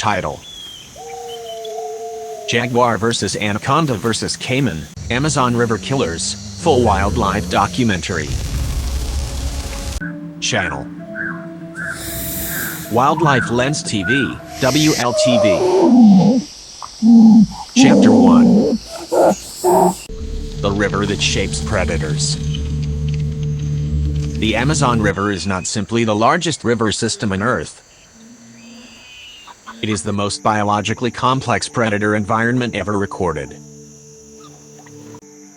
Title: Jaguar vs. Anaconda vs. Caiman, Amazon River Killers, full wildlife documentary. Channel: Wildlife Lens TV, WLTV. Chapter 1: The river that shapes predators. The Amazon River is not simply the largest river system on Earth. It is the most biologically complex predator environment ever recorded.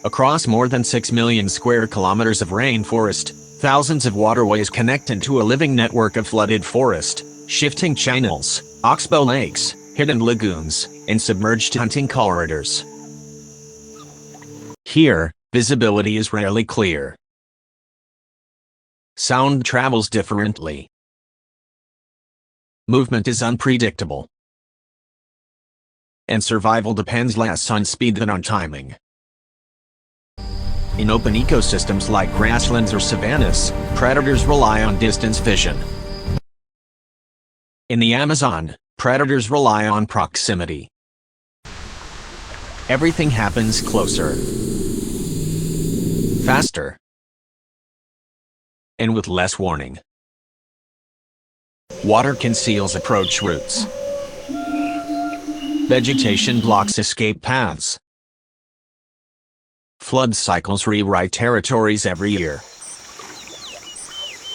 Across more than 6 million square kilometers of rainforest, thousands of waterways connect into a living network of flooded forest, shifting channels, oxbow lakes, hidden lagoons, and submerged hunting corridors. Here, visibility is rarely clear. Sound travels differently. Movement is unpredictable. And survival depends less on speed than on timing. In open ecosystems like grasslands or savannas, predators rely on distance vision. In the Amazon, predators rely on proximity. Everything happens closer, faster, and with less warning. Water conceals approach routes. Vegetation blocks escape paths. Flood cycles rewrite territories every year.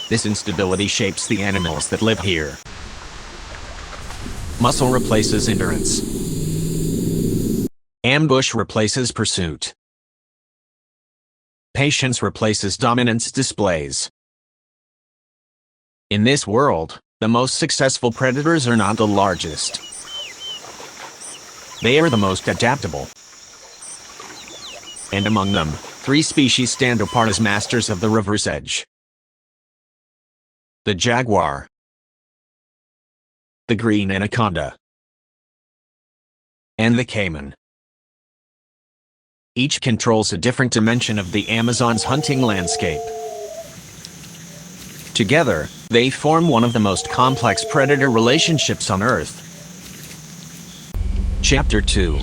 This instability shapes the animals that live here. Muscle replaces endurance. Ambush replaces pursuit. Patience replaces dominance displays. In this world, the most successful predators are not the largest. They are the most adaptable. And among them, 3 species stand apart as masters of the river's edge: the jaguar, the green anaconda, and the caiman. Each controls a different dimension of the Amazon's hunting landscape. Together, they form one of the most complex predator relationships on Earth. Chapter 2: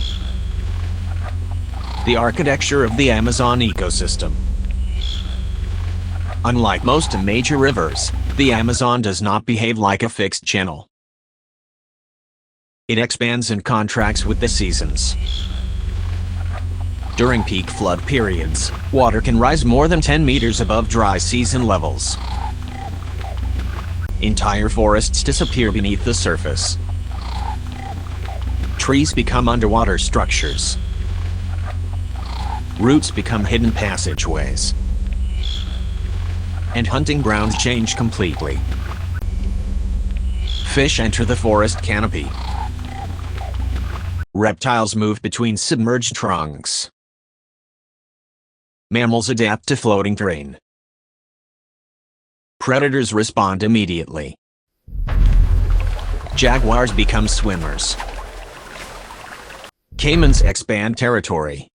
The architecture of the Amazon ecosystem. Unlike most major rivers, the Amazon does not behave like a fixed channel. It expands and contracts with the seasons. During peak flood periods, water can rise more than 10 meters above dry season levels. Entire forests disappear beneath the surface. Trees become underwater structures. Roots become hidden passageways. And hunting grounds change completely. Fish enter the forest canopy. Reptiles move between submerged trunks. Mammals adapt to floating terrain. Predators respond immediately. Jaguars become swimmers. Caimans expand territory.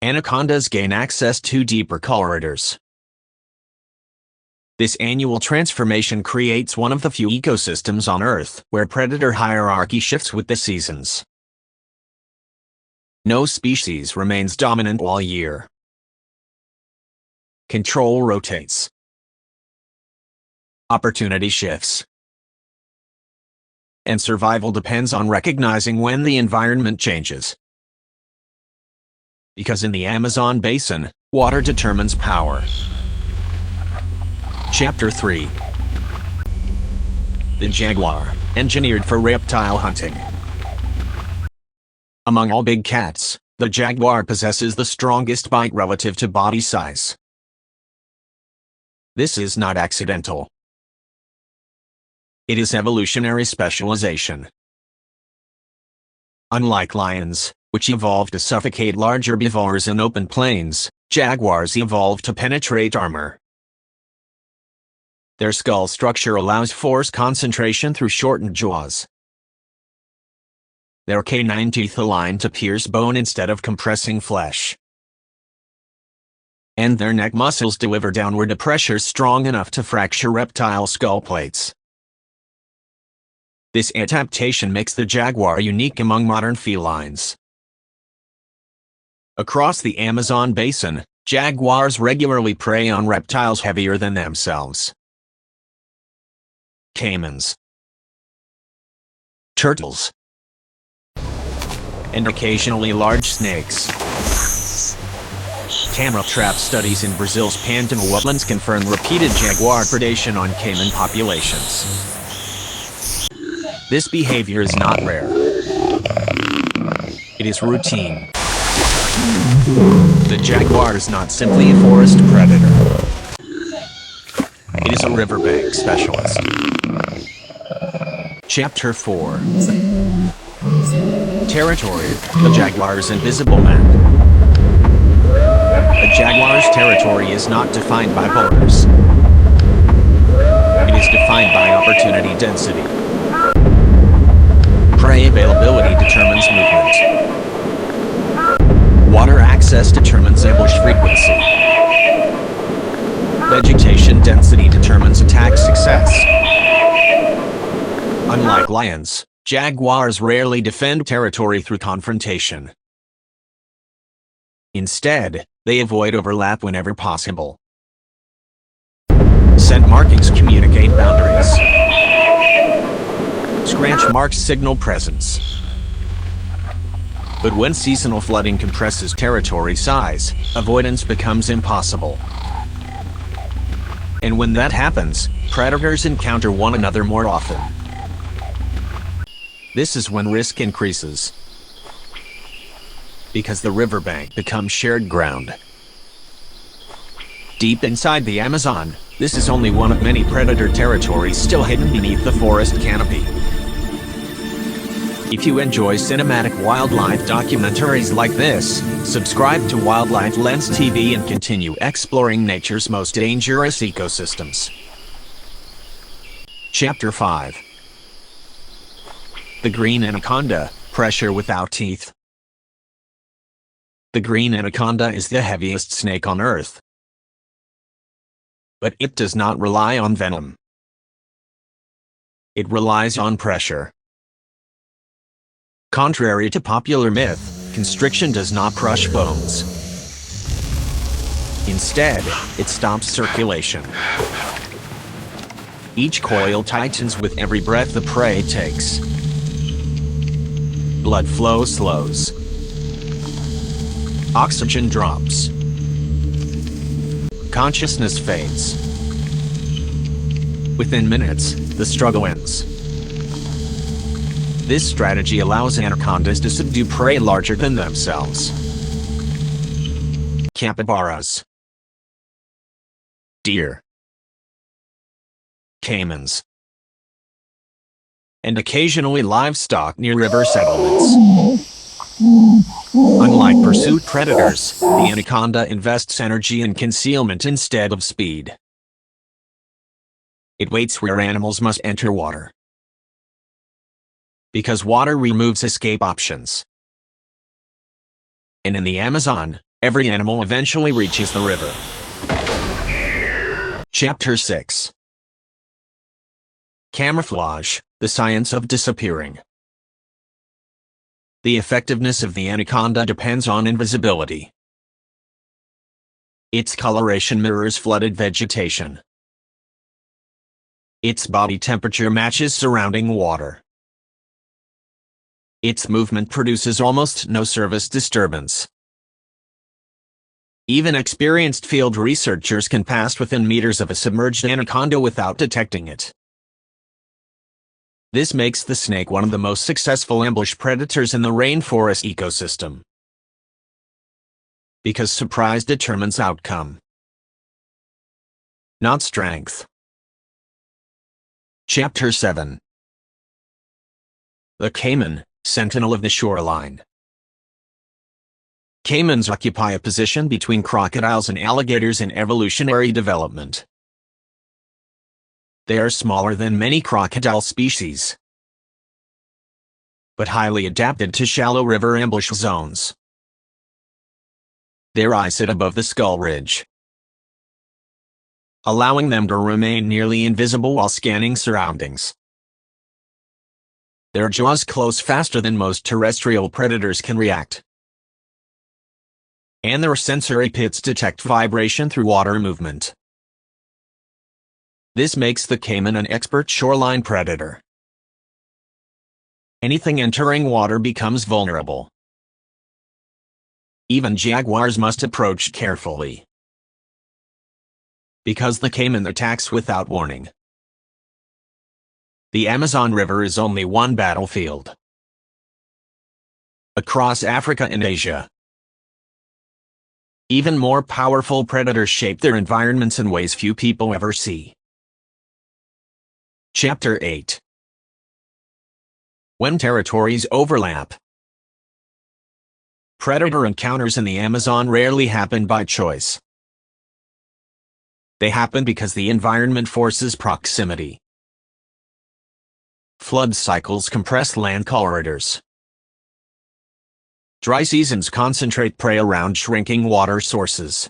Anacondas gain access to deeper corridors. This annual transformation creates one of the few ecosystems on Earth where predator hierarchy shifts with the seasons. No species remains dominant all year. Control rotates. Opportunity shifts. And survival depends on recognizing when the environment changes. Because in the Amazon basin, water determines power. Chapter 3: The jaguar, engineered for reptile hunting. Among all big cats, the jaguar possesses the strongest bite relative to body size. This is not accidental. It is evolutionary specialization. Unlike lions, which evolved to suffocate large herbivores in open plains, jaguars evolved to penetrate armor. Their skull structure allows force concentration through shortened jaws. Their canine teeth align to pierce bone instead of compressing flesh. And their neck muscles deliver downward a pressure strong enough to fracture reptile skull plates. This adaptation makes the jaguar unique among modern felines. Across the Amazon basin, jaguars regularly prey on reptiles heavier than themselves. Caimans, turtles, and occasionally large snakes. Camera trap studies in Brazil's Pantanal wetlands confirm repeated jaguar predation on caiman populations. This behavior is not rare. It is routine. The jaguar is not simply a forest predator. It is a riverbank specialist. Chapter 4. Territory. The jaguar's invisible map. A jaguar's territory is not defined by borders. It is defined by opportunity density. Prey availability determines movement. Water access determines ambush frequency. Vegetation density determines attack success. Unlike lions, jaguars rarely defend territory through confrontation. Instead, they avoid overlap whenever possible. Scent markings communicate boundaries. Scratch marks signal presence. But when seasonal flooding compresses territory size, avoidance becomes impossible. And when that happens, predators encounter one another more often. This is when risk increases, because the riverbank becomes shared ground. Deep inside the Amazon, this is only one of many predator territories still hidden beneath the forest canopy. If you enjoy cinematic wildlife documentaries like this, subscribe to Wildlife Lens TV and continue exploring nature's most dangerous ecosystems. Chapter 5. The green anaconda, pressure without teeth. The green anaconda is the heaviest snake on Earth. But it does not rely on venom. It relies on pressure. Contrary to popular myth, constriction does not crush bones. Instead, it stops circulation. Each coil tightens with every breath the prey takes. Blood flow slows. Oxygen drops. Consciousness fades. Within minutes, the struggle ends. This strategy allows anacondas to subdue prey larger than themselves. Capybaras, deer, caimans, and occasionally livestock near river settlements. Unlike pursuit predators, the anaconda invests energy in concealment instead of speed. It waits where animals must enter water, because water removes escape options. And in the Amazon, every animal eventually reaches the river. Chapter 6. Camouflage, the science of disappearing. The effectiveness of the anaconda depends on invisibility. Its coloration mirrors flooded vegetation. Its body temperature matches surrounding water. Its movement produces almost no surface disturbance. Even experienced field researchers can pass within meters of a submerged anaconda without detecting it. This makes the snake one of the most successful ambush predators in the rainforest ecosystem, because surprise determines outcome, not strength. Chapter 7. The caiman, sentinel of the shoreline. Caimans occupy a position between crocodiles and alligators in evolutionary development. They are smaller than many crocodile species, but highly adapted to shallow river ambush zones. Their eyes sit above the skull ridge, allowing them to remain nearly invisible while scanning surroundings. Their jaws close faster than most terrestrial predators can react. And their sensory pits detect vibration through water movement. This makes the caiman an expert shoreline predator. Anything entering water becomes vulnerable. Even jaguars must approach carefully, because the caiman attacks without warning. The Amazon River is only one battlefield. Across Africa and Asia, even more powerful predators shape their environments in ways few people ever see. Chapter 8. When territories overlap. Predator encounters in the Amazon rarely happen by choice. They happen because the environment forces proximity. Flood cycles compress land corridors. Dry seasons concentrate prey around shrinking water sources.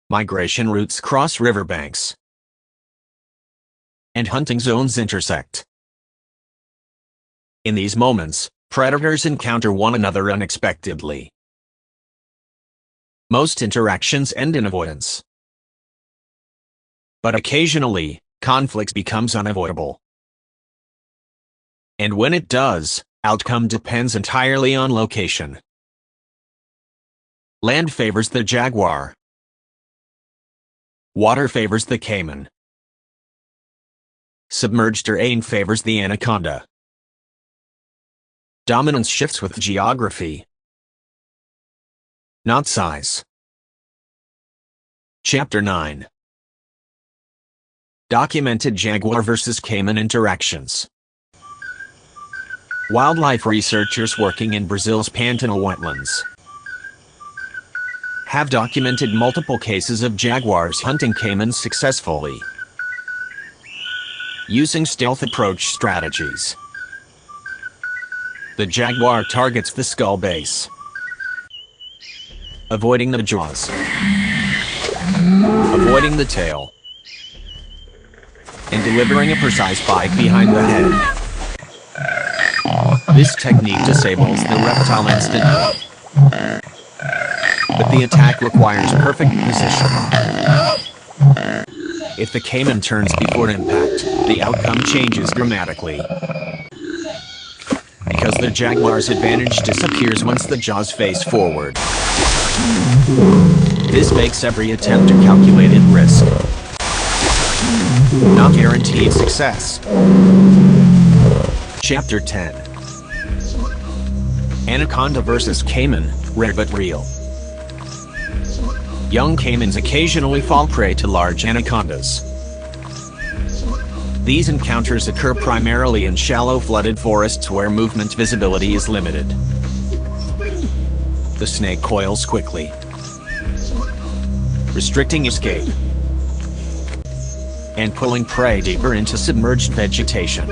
Migration routes cross riverbanks. And hunting zones intersect. In these moments, predators encounter one another unexpectedly. Most interactions end in avoidance. But occasionally, conflict becomes unavoidable. And when it does, outcome depends entirely on location. Land favors the jaguar. Water favors the caiman. Submerged terrain favors the anaconda. Dominance shifts with geography, not size. Chapter 9. Documented jaguar versus caiman interactions. Wildlife researchers working in Brazil's Pantanal wetlands have documented multiple cases of jaguars hunting caimans successfully, using stealth approach strategies. The jaguar targets the skull base, avoiding the jaws, avoiding the tail, and delivering a precise bite behind the head. This technique disables the reptile instantly, but the attack requires perfect position. If the caiman turns before impact, the outcome changes dramatically, because the jaguar's advantage disappears once the jaws face forward. This makes every attempt a calculated risk, not guaranteed success. Chapter 10. Anaconda versus caiman, rare but real. Young caimans occasionally fall prey to large anacondas. These encounters occur primarily in shallow flooded forests where movement visibility is limited. The snake coils quickly, restricting escape, and pulling prey deeper into submerged vegetation.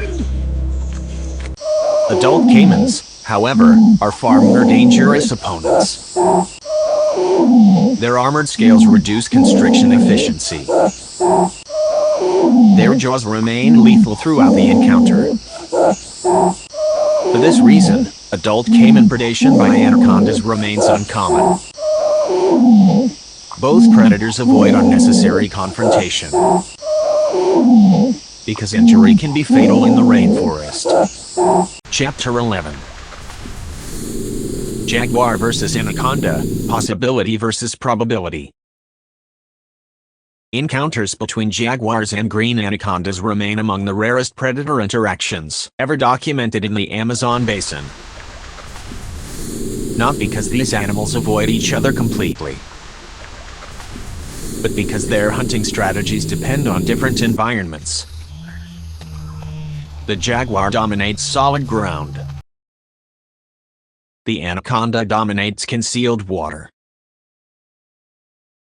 Adult caimans, however, are far more dangerous opponents. Their armored scales reduce constriction efficiency. Their jaws remain lethal throughout the encounter. For this reason, adult caiman predation by anacondas remains uncommon. Both predators avoid unnecessary confrontation, because injury can be fatal in the rainforest. Chapter 11. Jaguar versus anaconda, possibility versus probability. Encounters between jaguars and green anacondas remain among the rarest predator interactions ever documented in the Amazon basin. Not because these animals avoid each other completely, but because their hunting strategies depend on different environments. The jaguar dominates solid ground. The anaconda dominates concealed water.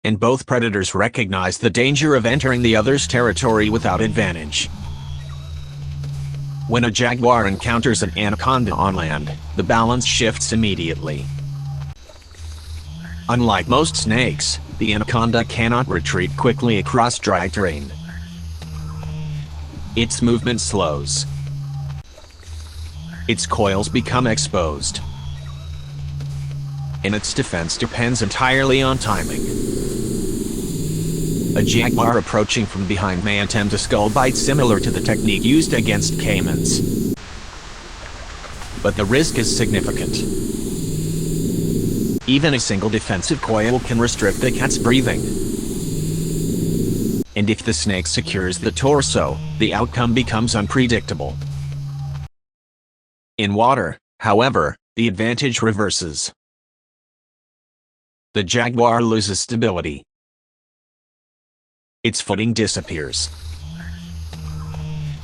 And both predators recognize the danger of entering the other's territory without advantage. When a jaguar encounters an anaconda on land, the balance shifts immediately. Unlike most snakes, the anaconda cannot retreat quickly across dry terrain. Its movement slows, its coils become exposed. And its defense depends entirely on timing. A jaguar approaching from behind may attempt a skull bite similar to the technique used against caimans. But the risk is significant. Even a single defensive coil can restrict the cat's breathing. And if the snake secures the torso, the outcome becomes unpredictable. In water, however, the advantage reverses. The jaguar loses stability. Its footing disappears.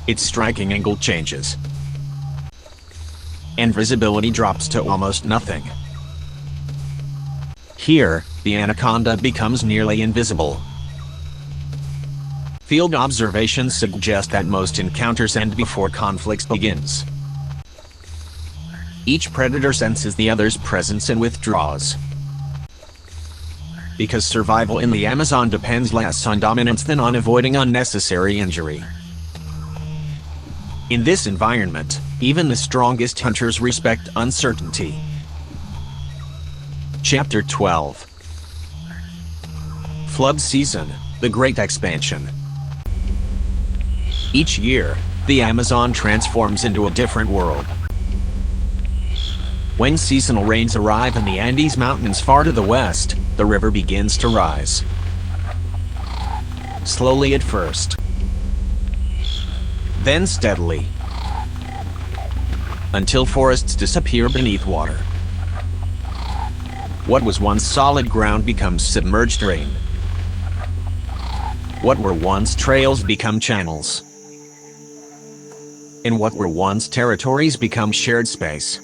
Its striking angle changes. And visibility drops to almost nothing. Here, the anaconda becomes nearly invisible. Field observations suggest that most encounters end before conflict begins. Each predator senses the other's presence and withdraws. Because survival in the Amazon depends less on dominance than on avoiding unnecessary injury. In this environment, even the strongest hunters respect uncertainty. Chapter 12. Flood Season, the Great Expansion. Each year, the Amazon transforms into a different world. When seasonal rains arrive in the Andes Mountains far to the west, the river begins to rise. Slowly at first. Then steadily. Until forests disappear beneath water. What was once solid ground becomes submerged rain. What were once trails become channels. And what were once territories become shared space.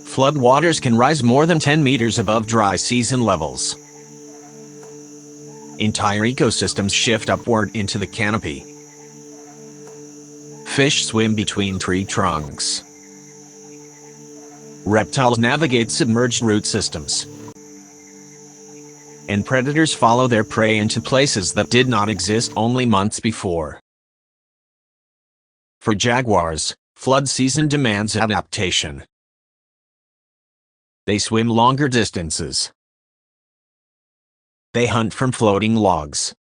Flood waters can rise more than 10 meters above dry season levels. Entire ecosystems shift upward into the canopy. Fish swim between tree trunks. Reptiles navigate submerged root systems. And predators follow their prey into places that did not exist only months before. For jaguars, flood season demands adaptation. They swim longer distances. They hunt from floating logs.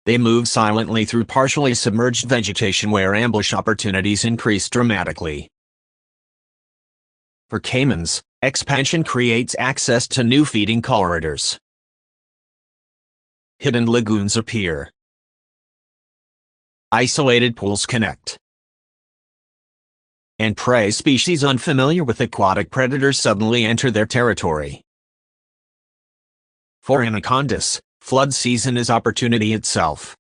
They move silently through partially submerged vegetation where ambush opportunities increase dramatically. For caimans, expansion creates access to new feeding corridors. Hidden lagoons appear. Isolated pools connect. And prey species unfamiliar with aquatic predators suddenly enter their territory. For anacondas, flood season is opportunity itself.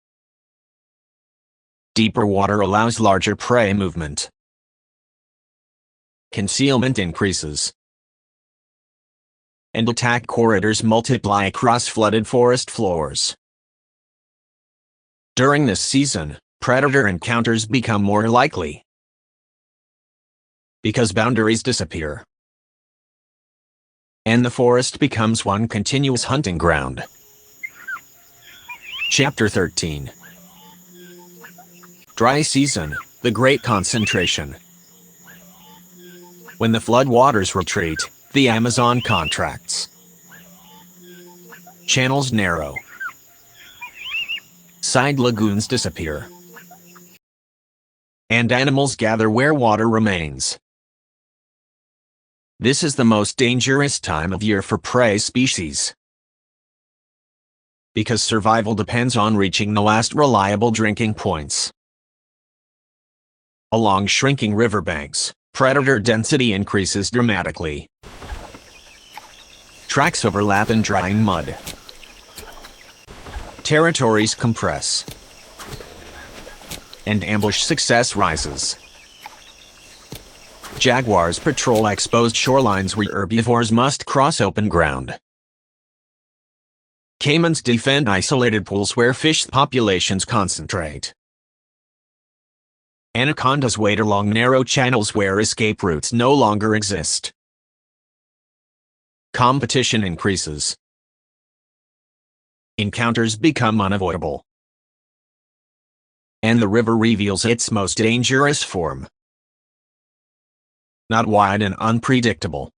Deeper water allows larger prey movement. Concealment increases. And attack corridors multiply across flooded forest floors. During this season, predator encounters become more likely. Because boundaries disappear. And the forest becomes one continuous hunting ground. Chapter 13. Dry Season, the Great Concentration. When the flood waters retreat, the Amazon contracts. Channels narrow. Side lagoons disappear. And animals gather where water remains. This is the most dangerous time of year for prey species. Because survival depends on reaching the last reliable drinking points. Along shrinking riverbanks, predator density increases dramatically. Tracks overlap in drying mud. Territories compress. And ambush success rises. Jaguars patrol exposed shorelines where herbivores must cross open ground. Caimans defend isolated pools where fish populations concentrate. Anacondas wade along narrow channels where escape routes no longer exist. Competition increases. Encounters become unavoidable. And the river reveals its most dangerous form. Not wide and unpredictable,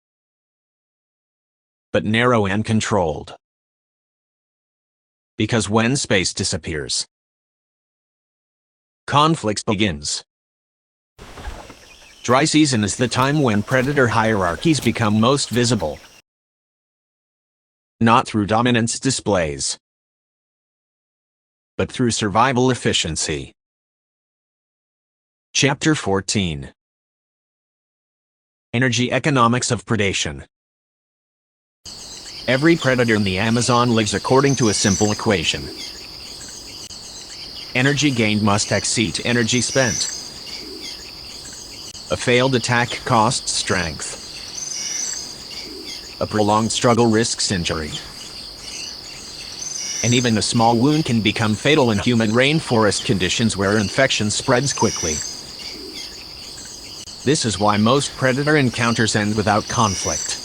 but narrow and controlled. Because when space disappears, conflict begins. Dry season is the time when predator hierarchies become most visible. Not through dominance displays, but through survival efficiency. Chapter 14. Energy economics of predation. Every predator in the Amazon lives according to a simple equation. Energy gained must exceed energy spent. A failed attack costs strength. A prolonged struggle risks injury. And even a small wound can become fatal in human rainforest conditions where infection spreads quickly. This is why most predator encounters end without conflict.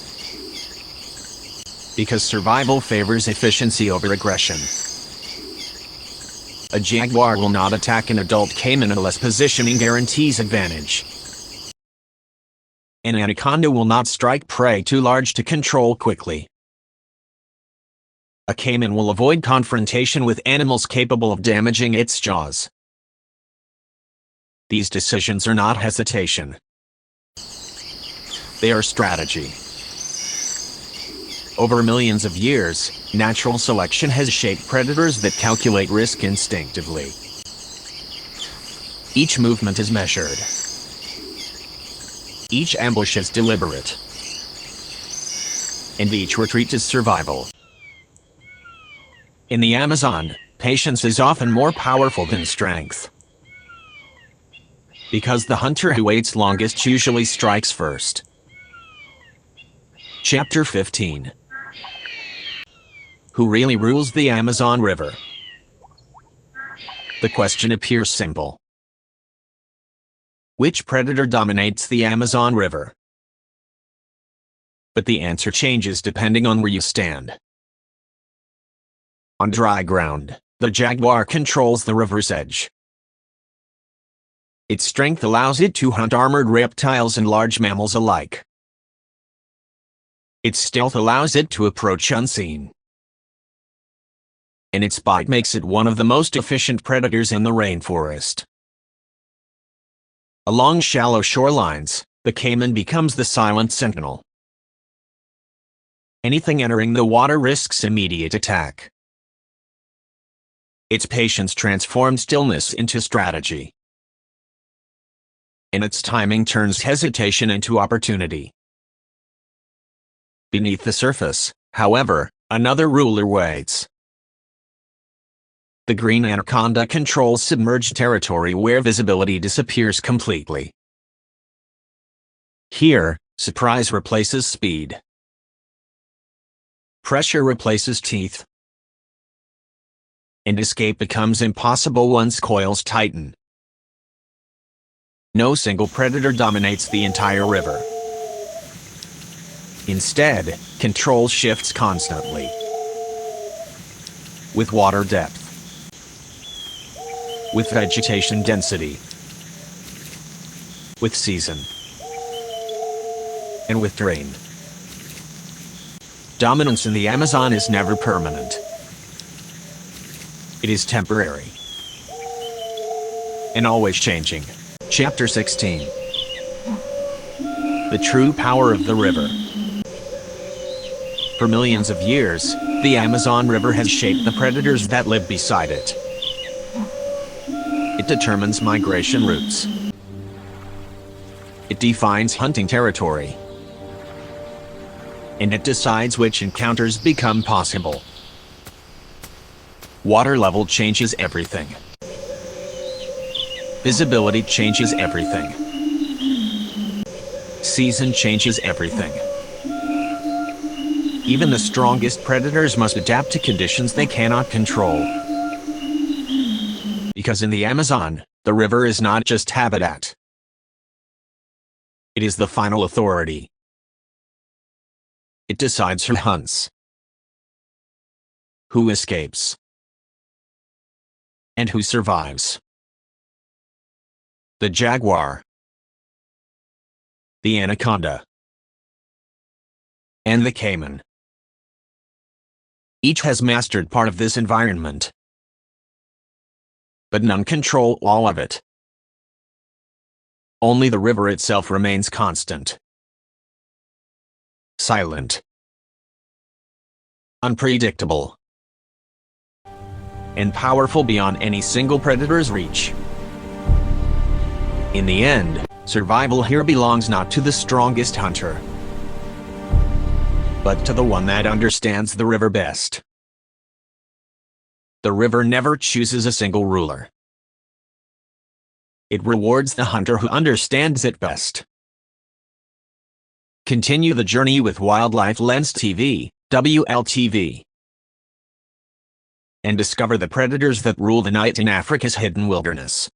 Because survival favors efficiency over aggression. A jaguar will not attack an adult caiman unless positioning guarantees advantage. An anaconda will not strike prey too large to control quickly. A caiman will avoid confrontation with animals capable of damaging its jaws. These decisions are not hesitation. They are strategy. Over millions of years, natural selection has shaped predators that calculate risk instinctively. Each movement is measured. Each ambush is deliberate. And each retreat is survival. In the Amazon, patience is often more powerful than strength. Because the hunter who waits longest usually strikes first. Chapter 15. Who really rules the Amazon River? The question appears simple. Which predator dominates the Amazon River? But the answer changes depending on where you stand. On dry ground, the jaguar controls the river's edge. Its strength allows it to hunt armored reptiles and large mammals alike. Its stealth allows it to approach unseen. And its bite makes it one of the most efficient predators in the rainforest. Along shallow shorelines, the caiman becomes the silent sentinel. Anything entering the water risks immediate attack. Its patience transforms stillness into strategy. And its timing turns hesitation into opportunity. Beneath the surface, however, another ruler waits. The green anaconda controls submerged territory where visibility disappears completely. Here, surprise replaces speed. Pressure replaces teeth. And escape becomes impossible once coils tighten. No single predator dominates the entire river. Instead, control shifts constantly. With water depth. With vegetation density. With season. And with terrain. Dominance in the Amazon is never permanent. It is temporary. And always changing. Chapter 16. The true power of the river. For millions of years, the Amazon River has shaped the predators that live beside it. It determines migration routes. It defines hunting territory. And it decides which encounters become possible. Water level changes everything. Visibility changes everything. Season changes everything. Even the strongest predators must adapt to conditions they cannot control. Because in the Amazon, the river is not just habitat. It is the final authority. It decides who hunts, who escapes, and who survives. the jaguar, the anaconda, and the caiman. Each has mastered part of this environment, but none control all of it. Only the river itself remains constant, silent, unpredictable, and powerful beyond any single predator's reach. In the end, survival here belongs not to the strongest hunter, but to the one that understands the river best. The river never chooses a single ruler. It rewards the hunter who understands it best. Continue the journey with Wildlife Lens TV, WLTV, and discover the predators that rule the night in Africa's hidden wilderness.